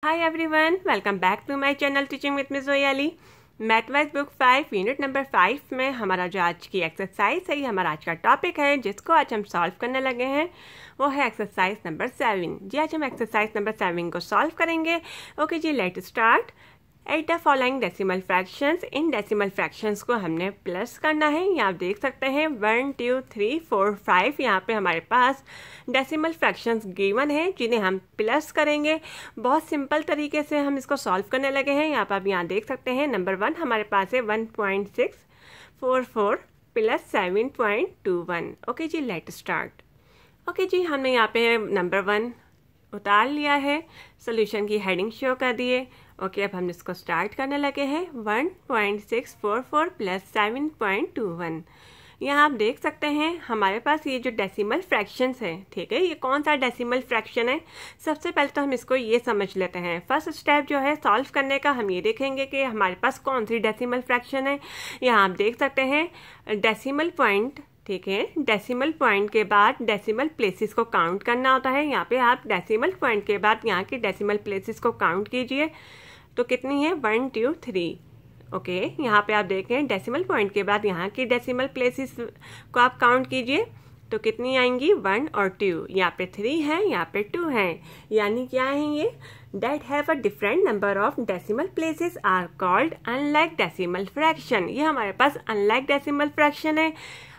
Hi everyone, welcome back to my channel Teaching with Miss Zoe Ali। Math wise book 5 unit number 5 में हमारा जो आज की exercise है, ये हमारा आज का टॉपिक है जिसको आज हम सॉल्व करने लगे हैं, वो है एक्सरसाइज नंबर 7। जी आज हम एक्सरसाइज नंबर 7 को सॉल्व करेंगे। ओके जी, let start. At the following decimal fractions, इन डेसिमल फ्रैक्शंस को हमने प्लस करना है। यहाँ आप देख सकते हैं 1 2 3 4 5 यहाँ पे हमारे पास डेसिमल फ्रैक्शंस गिवन है जिन्हें हम प्लस करेंगे। बहुत सिंपल तरीके से हम इसको सॉल्व करने लगे हैं। यहाँ पर आप यहाँ देख सकते हैं नंबर 1 हमारे पास है 1.644 प्लस 7.21। ओके जी, लेट स्टार्ट। ओके जी, हमने यहाँ पे नंबर 1 उतार लिया है, सोल्यूशन की हेडिंग शो कर दिए। ओके, अब हम इसको स्टार्ट करने लगे हैं। 1.644 प्लस 7.21। यहाँ आप देख सकते हैं हमारे पास ये जो डेसिमल फ्रैक्शंस है, ठीक है, ये कौन सा डेसिमल फ्रैक्शन है। सबसे पहले तो हम इसको ये समझ लेते हैं। फर्स्ट स्टेप जो है सॉल्व करने का, हम ये देखेंगे कि हमारे पास कौन सी डेसिमल फ्रैक्शन है। यहाँ आप देख सकते हैं डेसिमल पॉइंट, ठीक है, डेसिमल पॉइंट के बाद डेसिमल प्लेसेस को काउंट करना होता है। यहाँ पे आप डेसिमल पॉइंट के बाद यहाँ के डेसिमल प्लेसेस को काउंट कीजिए, तो कितनी है 1 2 3। ओके, यहाँ पे आप देखें डेसिमल पॉइंट के बाद यहाँ की डेसिमल प्लेसेस को आप काउंट कीजिए, तो कितनी आएंगी 1 और 2। यहाँ पे 3 है, यहाँ पे 2 है, यानी क्या है ये that have a different number of decimal places are called unlike decimal fraction। ये हमारे पास unlike decimal fraction है।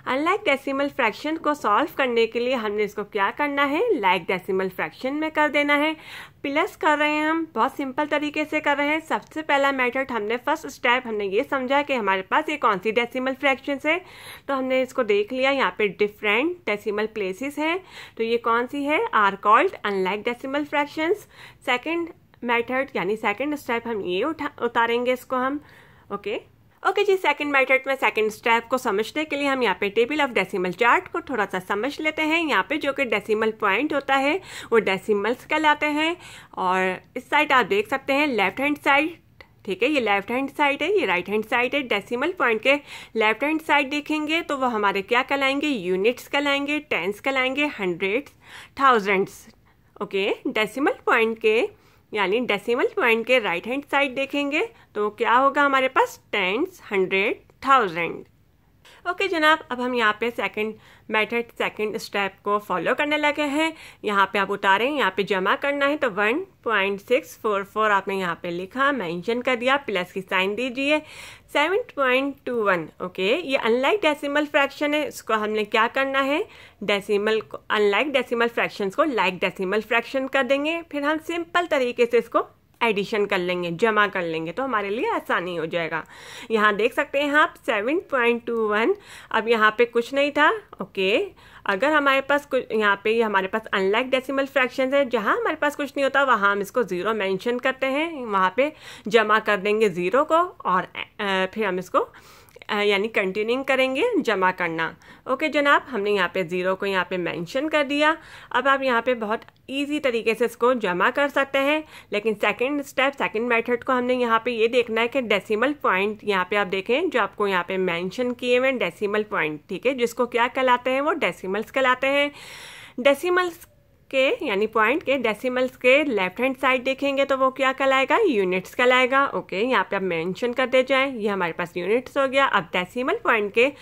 अनलाइक डेसिमल फ्रैक्शन को सॉल्व करने के लिए हमने इसको क्या करना है, लाइक डेसिमल फ्रैक्शन में कर देना है। प्लस कर रहे हैं हम, बहुत सिंपल तरीके से कर रहे हैं। सबसे पहला मेथड हमने फर्स्ट स्टेप हमने ये समझा कि हमारे पास ये कौन सी डेसिमल फ्रैक्शंस है, तो हमने इसको देख लिया। यहाँ पे डिफरेंट डेसिमल प्लेसेस हैं, तो ये कौन सी है, are called unlike decimal fractions. Second method यानी सेकेंड स्टेप हम ये उतारेंगे इसको हम। ओके जी, सेकंड मेथड में सेकंड स्टेप को समझने के लिए हम यहाँ पे टेबल ऑफ डेसिमल चार्ट को थोड़ा सा समझ लेते हैं। यहाँ पे जो कि डेसिमल पॉइंट होता है वो डेसिमल्स कहलाते हैं, और इस साइड आप देख सकते हैं लेफ्ट हैंड साइड, ठीक है, ये लेफ्ट हैंड साइड है, ये राइट हैंड साइड है। डेसिमल पॉइंट के लेफ्ट हैंड साइड देखेंगे तो वो हमारे क्या कहलाएंगे, यूनिट्स कहलाएंगे, टेंस कहलाएंगे, hundreds, thousands. Okay, decimal point के यानी डेसिमल पॉइंट के राइट हैंड साइड देखेंगे तो क्या होगा हमारे पास, टेंस, हंड्रेड, थाउजेंड। ओके जनाब, अब हम यहाँ पे सेकंड मेथड सेकंड स्टेप को फॉलो करने लगे हैं। यहाँ पे आप उतारें, यहाँ पे जमा करना है, तो 1.644 आपने यहाँ पे लिखा, मेंशन कर दिया, प्लस की साइन दीजिए, 7.21। ओके, ये अनलाइक डेसिमल फ्रैक्शन है, इसको हमने क्या करना है, डेसिमल को अनलाइक डेसिमल फ्रैक्शंस को लाइक डेसिमल फ्रैक्शन कर देंगे। फिर हम सिंपल तरीके से इसको एडिशन कर लेंगे, जमा कर लेंगे, तो हमारे लिए आसानी हो जाएगा। यहाँ देख सकते हैं आप 7.21। अब यहाँ पे कुछ नहीं था। ओके, अगर हमारे पास कुछ यहाँ पे हमारे पास अनलाइक डेसिमल फ्रैक्शंस है, जहाँ हमारे पास कुछ नहीं होता वहाँ हम इसको ज़ीरो मेंशन करते हैं, वहाँ पे जमा कर देंगे ज़ीरो को, और फिर हम इसको यानी कंटिन्यूइंग करेंगे जमा करना। ओके जनाब, हमने यहाँ पे ज़ीरो को यहाँ पे मेंशन कर दिया। अब आप यहाँ पे बहुत इजी तरीके से इसको जमा कर सकते हैं, लेकिन सेकंड स्टेप सेकंड मेथड को हमने यहाँ पे ये देखना है कि डेसिमल पॉइंट यहाँ पे आप देखें जो आपको यहाँ पे मेंशन किए हुए डेसिमल पॉइंट, ठीक है, जिसको क्या कहलाते हैं, वो डेसिमल्स कहलाते हैं। डेसिमल्स के यानी पॉइंट के डेसिमल्स के लेफ्ट हैंड साइड देखेंगे तो वो क्या कहलाएगा, यूनिट्स कहलाएगा। ओके, यहाँ पे आप मेंशन कर दे जाएं, ये हमारे पास यूनिट्स हो गया। अब डेसिमल पॉइंट के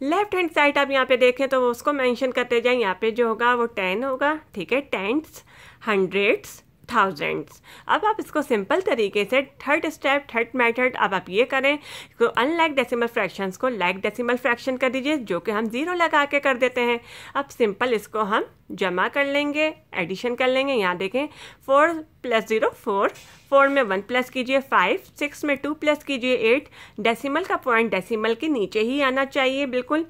लेफ्ट हैंड साइड आप यहाँ पे देखें तो वो उसको मेंशन करते जाएं, यहाँ पे जो होगा वो 10 होगा, ठीक है, टेंस, हंड्रेड्स, थाउजेंड्स। अब आप इसको सिंपल तरीके से थर्ड स्टेप थर्ड मेथड अब आप ये करें, तो अनलाइक डेसिमल फ्रैक्शंस को लाइक डेसिमल फ्रैक्शन कर दीजिए, जो कि हम ज़ीरो लगा के कर देते हैं। अब सिंपल इसको हम जमा कर लेंगे, एडिशन कर लेंगे। यहाँ देखें 4 + 0 4, 4 में 1 प्लस कीजिए 5, 6 में 2 प्लस कीजिए 8। डेसिमल का पॉइंट डेसिमल के नीचे ही आना चाहिए बिल्कुल।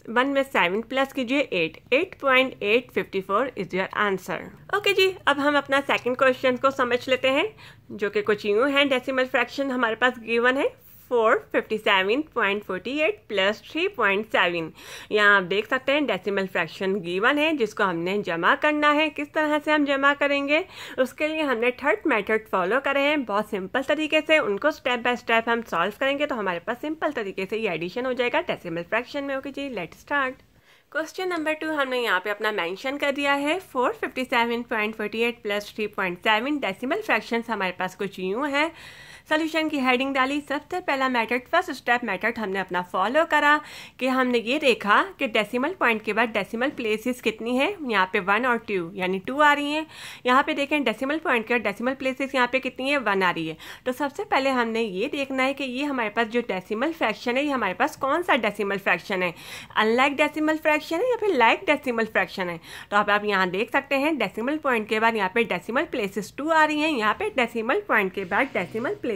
1 में 7 प्लस कीजिए 8, 8.854 इज योर आंसर। ओके जी, अब हम अपना सेकंड क्वेश्चन को समझ लेते हैं, जो कि कुछ यूँ है। डेसिमल फ्रैक्शन हमारे पास गिवन है 457.48 प्लस 3.7। यहाँ आप देख सकते हैं डेसिमल फ्रैक्शन गिवन है जिसको हमने जमा करना है। किस तरह से हम जमा करेंगे, उसके लिए हमने थर्ड मेथड फॉलो करे हैं, बहुत सिंपल तरीके से उनको स्टेप बाय स्टेप हम सॉल्व करेंगे, तो हमारे पास सिंपल तरीके से ये एडिशन हो जाएगा डेसिमल फ्रैक्शन में। ओके जी, लेट्स स्टार्ट। क्वेश्चन नंबर 2 हमने यहाँ पे अपना मेंशन कर दिया है 457.48 प्लस 3.7 डेसिमल फ्रैक्शंस हमारे पास कुछ यूँ है। सोल्यूशन की हेडिंग डाली। सबसे पहला मेथड, फर्स्ट स्टेप मेथड हमने अपना फॉलो करा कि हमने ये देखा कि डेसिमल पॉइंट के बाद डेसिमल प्लेसेस कितनी है। यहाँ पे 1 और 2 यानी 2 आ रही हैं। यहाँ पे देखें डेसिमल पॉइंट के डेसिमल प्लेसेस यहाँ पे कितनी है, 1 आ रही है। तो सबसे पहले हमने ये देखना है कि ये हमारे पास जो डेसिमल फ्रैक्शन है ये हमारे पास कौन सा डेसिमल फ्रैक्शन है, अनलाइक डेसिमल फ्रैक्शन है या फिर लाइक डेसिमल फ्रैक्शन है। तो अब आप यहाँ देख सकते हैं डेसिमल पॉइंट के बाद यहाँ पे डेसिमल प्लेसेस 2 आ रही हैं, यहाँ पे डेसिमल पॉइंट के बाद डेसिमल प्लेसेस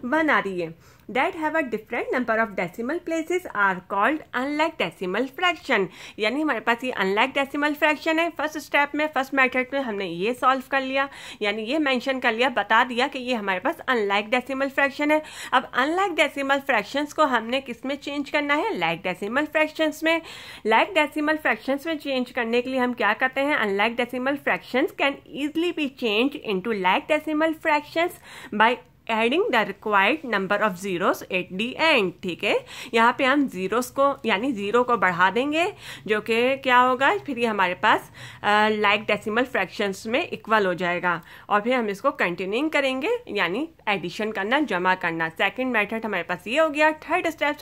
1 आ रही है। that have a different number of decimal places are called unlike decimal fraction। यानी हमारे पास ये unlike decimal fraction है। फर्स्ट स्टेप में, फर्स्ट मेथड में हमने ये सॉल्व कर लिया, यानी ये मेंशन कर लिया, बता दिया कि ये हमारे पास unlike decimal fraction है। अब unlike decimal fractions को हमने किस में चेंज करना है, like decimal fractions में। like decimal fractions में चेंज करने के लिए हम क्या करते हैं, unlike decimal fractions can easily be changed into like decimal fractions by adding the required number of zeros at the and. ठीक है, यहाँ पे हम जीरोस को यानी जीरो को बढ़ा देंगे, जो कि क्या होगा, फिर ये हमारे पास लाइक डेसिमल फ्रैक्शंस में इक्वल हो जाएगा। और फिर हम इसको कंटिन्यूइंग करेंगे, यानी एडिशन करना, जमा करना। सेकंड मेथड हमारे पास ये हो गया। थर्ड स्टेप,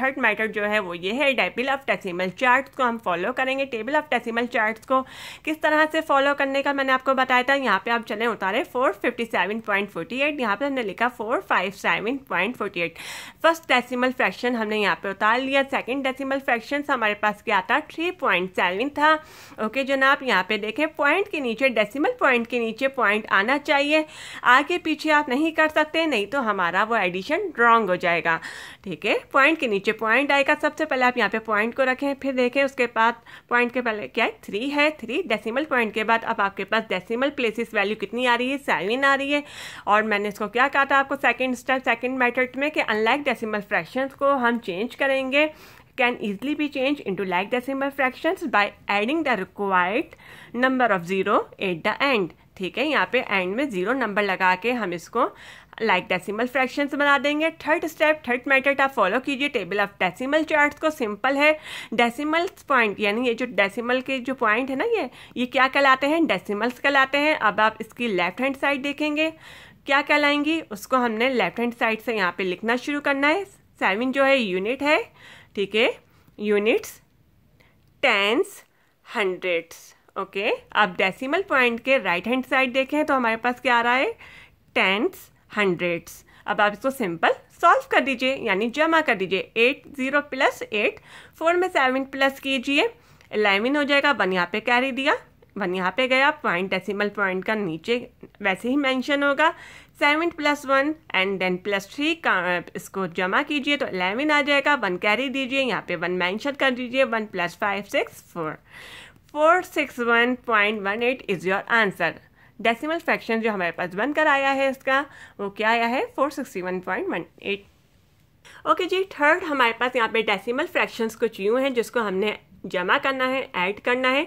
थर्ड मेथड जो है वो ये है, टेबल ऑफ डेसिमल चार्ट्स को हम फॉलो करेंगे। टेबल ऑफ डेसिमल चार्ट्स को किस तरह से फॉलो करने का मैंने आपको बताया था। यहाँ पे आप चले उतारे 457.48, यहाँ पे हमने लिखा 457.48। फर्स्ट डेसिमल फ्रैक्शन हमने यहाँ पे उतार लिया। सेकंड डेसिमल फ्रैक्शन हमारे पास क्या था, 3.7 था। ओके जनाब, यहाँ पे देखें पॉइंट के नीचे, डेसिमल पॉइंट के नीचे पॉइंट आना चाहिए, आगे पीछे आप नहीं कर सकते, नहीं तो हमारा वो एडिशन रॉन्ग हो जाएगा। ठीक है, पॉइंट के नीचे पॉइंट आएगा। सबसे पहले आप यहाँ पे पॉइंट को रखें, फिर देखें उसके बाद पॉइंट के पहले क्या है, 3 है। 3 डेसिमल पॉइंट के बाद अब आपके पास डेसिमल प्लेसेस वैल्यू कितनी आ रही है, 7 आ रही है। और मैंने इसको क्या कहा था आपको सेकंड स्टेप, सेकंड मेथड में कि अनलाइक डेसिमल फ्रैक्शंस को हम चेंज करेंगे, can easily be change into like decimal fractions by adding the required number of zero at the end. ठीक है, यहाँ पे एंड में 0 नंबर लगा के हम इसको लाइक डेसिमल फ्रैक्शंस बना देंगे। थर्ड स्टेप, थर्ड मेथड आप फॉलो कीजिए। टेबल ऑफ डेसिमल चार्ट्स को सिंपल है, डेसिमल पॉइंट यानी ये जो डेसिमल के जो पॉइंट है ना, ये क्या कहलाते हैं, डेसिमल्स कहलाते हैं। अब आप इसकी लेफ्ट हैंड साइड देखेंगे क्या कहलाएंगी, उसको हमने लेफ्ट हैंड साइड से यहाँ पे लिखना शुरू करना है। 7 जो है यूनिट है, ठीक है, यूनिट्स, टेंस, हंड्रेड्स। ओके, अब डेसिमल पॉइंट के राइट हैंड साइड देखें तो हमारे पास क्या आ रहा है, टेंस, हंड्रेड्स। अब आप इसको सिंपल सॉल्व कर दीजिए, यानी जमा कर दीजिए। 8 0 प्लस 8, 4 में 7 प्लस कीजिए, 11 हो जाएगा। 1 यहाँ पे कैरी दिया, 1 यहाँ पे गया, पॉइंट डेसिमल पॉइंट का नीचे वैसे ही मेंशन होगा। 7 प्लस 1 एंड देन प्लस 3 का इसको जमा कीजिए तो 11 आ जाएगा। 1 कैरी दीजिए, यहाँ पे 1 मेंशन कर दीजिए। 1 plus 5 6 4, 461.18 is your answer. Decimal fraction जो हमारे पास बनकर आया है इसका वो क्या आया है, 461.18। ओके जी, थर्ड हमारे पास यहाँ पे डेसिमल फ्रैक्शंस कुछ यूँ हैं जिसको हमने जमा करना है, ऐड करना है।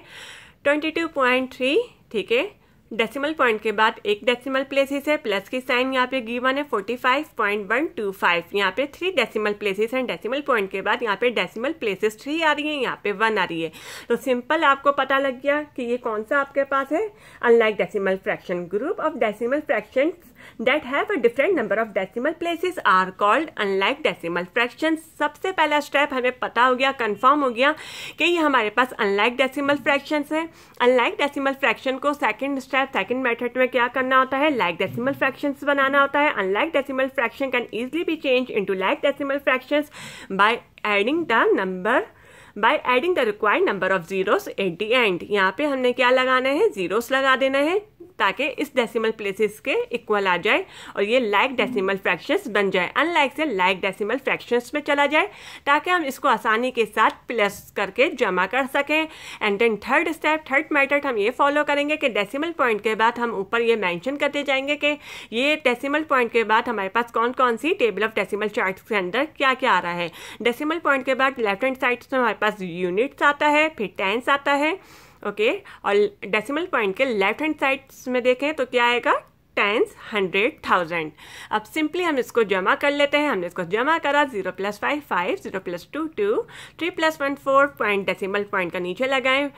22.3, ठीक है, डेसिमल पॉइंट के बाद एक डेसिमल प्लेसेस है, प्लस की साइन यहाँ पे गिवन है। 45.125, यहाँ पे 3 डेसिमल प्लेसेस हैं। डेसिमल पॉइंट के बाद यहाँ पे डेसिमल प्लेसेस 3 आ रही हैं, यहाँ पे 1 आ रही है। तो सिंपल आपको पता लग गया कि ये कौन सा आपके पास है, unlike decimal fraction. Group of decimal fraction that have a different number of decimal places are called unlike decimal fractions। सबसे पहला स्टेप हमें पता हो गया, कंफर्म हो गया कि ये हमारे पास अनलाइक डेसिमल फ्रैक्शंस है। अनलाइक डेसिमल फ्रैक्शन को सेकंड स्टेप, सेकंड मेथड में क्या करना होता है, लाइक डेसिमल फ्रैक्शंस बनाना होता है। Unlike decimal fraction can easily be change into like decimal fractions by adding the required number of zeros at the end. यहाँ पे हमने क्या लगाना है, जीरोस लगा देना है ताकि इस डेसिमल प्लेसेस के इक्वल आ जाए और ये लाइक डेसिमल फ्रैक्शंस बन जाए। अनलाइक से लाइक डेसिमल फ्रैक्शंस में चला जाए ताकि हम इसको आसानी के साथ प्लस करके जमा कर सकें। And then third step, third method हम ये फॉलो करेंगे कि डेसिमल पॉइंट के बाद हम ऊपर ये मेंशन करते जाएंगे कि ये डेसिमल पॉइंट के बाद हमारे पास कौन कौन सी टेबल ऑफ डेसिमल चार्ट्स के अंदर क्या क्या आ रहा है। डेसिमल पॉइंट के बाद लेफ्ट हैंड साइड से हमारे पास यूनिट्स आता है, फिर टेंस आता है। ओके, और डेसिमल पॉइंट के लेफ्ट हैंड साइड में देखें तो क्या आएगा, टेंस, 100,000। अब सिंपली हम इसको जमा कर लेते हैं। हमने इसको जमा करा, 0 + 5 5, 0 + 2 2, 3 + 1 4, पॉइंट डेसिमल पॉइंट का नीचे लगाएं,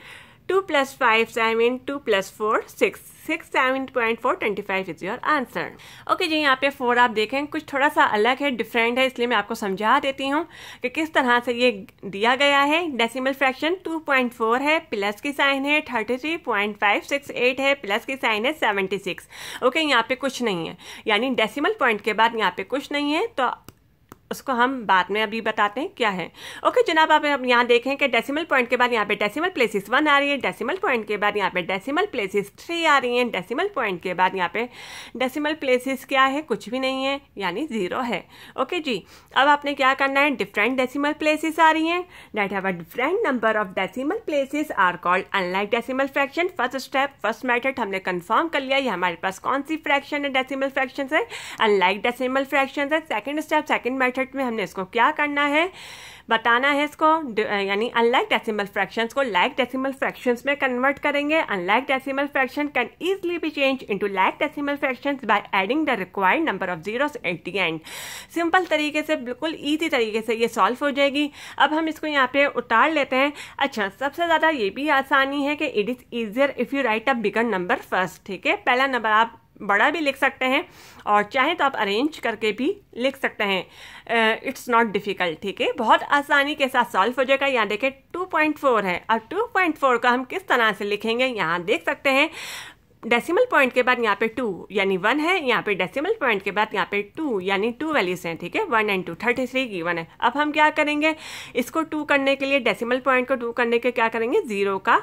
2 + 5 7, 2 + 4 6, 67.4, 25 इज योर आंसर। ओके जी, यहाँ पे 4 आप देखें कुछ थोड़ा सा अलग है, डिफरेंट है, इसलिए मैं आपको समझा देती हूँ कि किस तरह से ये दिया गया है। डेसिमल फ्रैक्शन 2.4 है, प्लस की साइन है, 33.568 है, प्लस की साइन है 76। ओके, यहाँ पे कुछ नहीं है, यानी डेसिमल पॉइंट के बाद यहाँ पे कुछ नहीं है, तो उसको हम बाद में अभी बताते हैं क्या है। ओके जनाब, आप यहाँ देखें कि डेसिमल पॉइंट के बाद यहाँ पे डेसिमल प्लेसेस 1 आ रही है, डेसिमल पॉइंट के बाद यहाँ पे डेसिमल प्लेसेस 3 आ रही हैं, डेसिमल पॉइंट के बाद यहाँ पे डेसिमल प्लेसेस क्या है, कुछ भी नहीं है, यानी 0 है। ओके जी, अब आपने क्या करना है, डिफरेंट डेसिमल प्लेसेस आ रही हैं that have a different number of decimal places are called unlike decimal fraction. First step, first method हमने कंफर्म कर लिया, ये हमारे पास कौन सी फ्रैक्शन है, डेसिमल फ्रैक्शन है, अनलाइक डेसिमल फ्रैक्शन है। सेकेंड स्टेप, सेकेंड मेथड में हमने इसको क्या करना है, बताना है इसको, यानी अनलाइक डेसिमल फ्रैक्शंस को लाइक डेसिमल फ्रैक्शंस में कन्वर्ट करेंगे। Unlike decimal fraction can easily B change into like decimal fractions by adding the required number of zeros at the end. Simple तरीके से, बिल्कुल इजी तरीके से ये सॉल्व हो जाएगी। अब हम इसको यहाँ पे उतार लेते हैं। अच्छा, सबसे ज़्यादा ये भी आसानी है कि it is easier if you right a bigger number first. ठीक है, पहला नंबर आप बड़ा भी लिख सकते हैं और चाहें तो आप अरेंज करके भी लिख सकते हैं। It's not difficult. ठीक है, बहुत आसानी के साथ सॉल्व हो जाएगा। यहाँ देखें 2.4 है, और 2.4 का हम किस तरह से लिखेंगे, यहाँ देख सकते हैं डेसिमल पॉइंट के बाद यहाँ पे 2 यानी 1 है, यहाँ पे डेसिमल पॉइंट के बाद यहाँ पे 2 यानी 2 वैल्यूज हैं। ठीक है, 1 और 2, 33 गिवन है। अब हम क्या करेंगे, इसको 2 करने के लिए, डेसिमल पॉइंट को 2 करने के क्या करेंगे, 0 का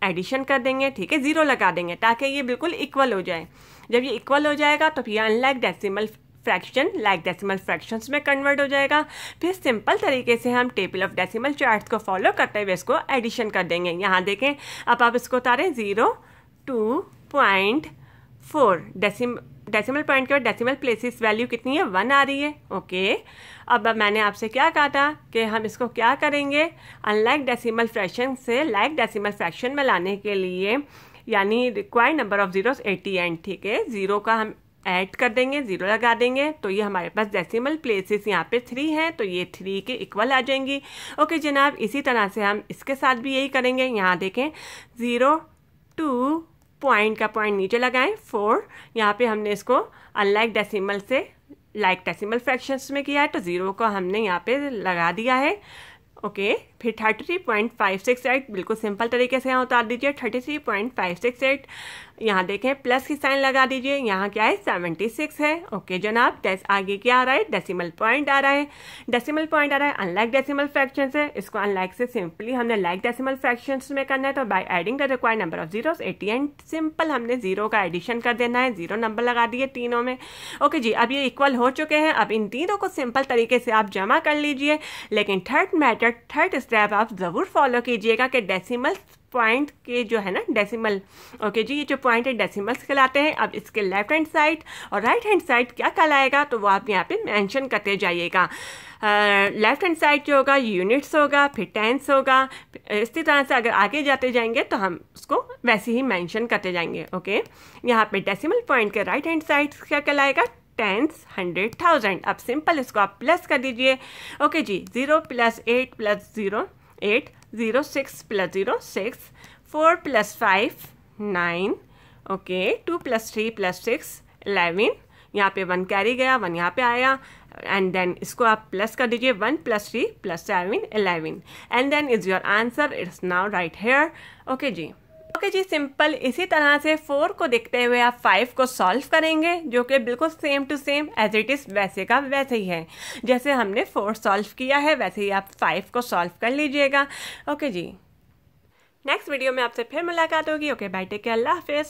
एडिशन कर देंगे। ठीक है, 0 लगा देंगे ताकि ये बिल्कुल इक्वल हो जाए। जब ये इक्वल हो जाएगा तो फिर unlike decimal fraction like decimal fractions में कन्वर्ट हो जाएगा। फिर सिंपल तरीके से हम टेबल ऑफ डेसिमल चार्ट्स को फॉलो करते हुए इसको एडिशन कर देंगे। यहाँ देखें, अब आप इसको उतारें, 0 2.4 डेसिमल पॉइंट के बाद डेसिमल प्लेसेस वैल्यू कितनी है, 1 आ रही है। ओके, अब मैंने आपसे क्या कहा था कि हम इसको क्या करेंगे, अनलाइक डेसिमल फ्रैक्शन से लाइक डेसिमल फ्रैक्शन में लाने के लिए, यानी required number of zeros 80 and. ठीक है, 0 का हम ऐड कर देंगे, 0 लगा देंगे, तो ये हमारे पास डेसिमल प्लेसेस यहाँ पे 3 हैं, तो ये 3 के इक्वल आ जाएंगी। ओके जनाब, इसी तरह से हम इसके साथ भी यही करेंगे। यहाँ देखें, 0 2 पॉइंट का पॉइंट नीचे लगाएं, 4, यहाँ पे हमने इसको अनलाइक डेसिमल से लाइक डेसिमल फ्रैक्शंस में किया है, तो 0 को हमने यहाँ पे लगा दिया है। ओके, फिर 33.568 बिल्कुल सिंपल तरीके से यहाँ उतार दीजिए, 33.568। यहाँ देखें प्लस की साइन लगा दीजिए, यहाँ क्या है, 76 है। ओके जनाब, आगे क्या आ रहा है, डेसिमल पॉइंट आ रहा है। डेसिमल पॉइंट आ रहा है, अनलाइक डेसिमल फ्रैक्शन है, इसको अनलाइक से सिंपली हमने लाइक डेसिमल फ्रैक्शंस में करना है, तो by adding the required number of zeros 80 and simple हमने 0 का एडिशन कर देना है। 0 नंबर लगा दिए तीनों में। ओके जी, अब ये इक्वल हो चुके हैं। अब इन तीनों को सिंपल तरीके से आप जमा कर लीजिए, लेकिन थर्ड स्टेप आप ज़रूर फॉलो कीजिएगा कि डेसिमल पॉइंट के जो है ना डेसिमल, ओके जी, ये जो पॉइंट है डेसिमल्स कहलाते हैं। अब इसके लेफ्ट हैंड साइड और राइट हैंड साइड क्या कहलाएगा, तो वो आप यहाँ पे मेंशन करते जाइएगा। लेफ्ट हैंड साइड जो होगा यूनिट्स होगा, फिर टेंस होगा। इसी तरह से अगर आगे जाते जाएंगे तो हम उसको वैसे ही मेंशन करते जाएंगे। ओके, यहाँ पे डेसिमल पॉइंट के राइट हैंड साइड क्या कहलाएगा, टेंस, 100,000। अब सिंपल इसको आप प्लस कर दीजिए। ओके जी, 0 + 8 + 0 8, 0 6 + 0 6, 4 + 5 9, ओके, 2 + 3 + 6 11, यहाँ पे 1 कैरी गया, 1 यहाँ पे आया, एंड देन इसको आप प्लस कर दीजिए, 1 + 3 + 7 11, and then is your answer, it's now right here. Okay जी, ओके जी, सिंपल इसी तरह से 4 को देखते हुए आप 5 को सॉल्व करेंगे, जो कि बिल्कुल same to same as it is वैसे का वैसे ही है। जैसे हमने 4 सॉल्व किया है वैसे ही आप 5 को सॉल्व कर लीजिएगा। ओके जी, नेक्स्ट वीडियो में आपसे फिर मुलाकात होगी। ओके बाय, टेक केयर, अल्लाह हाफिज़।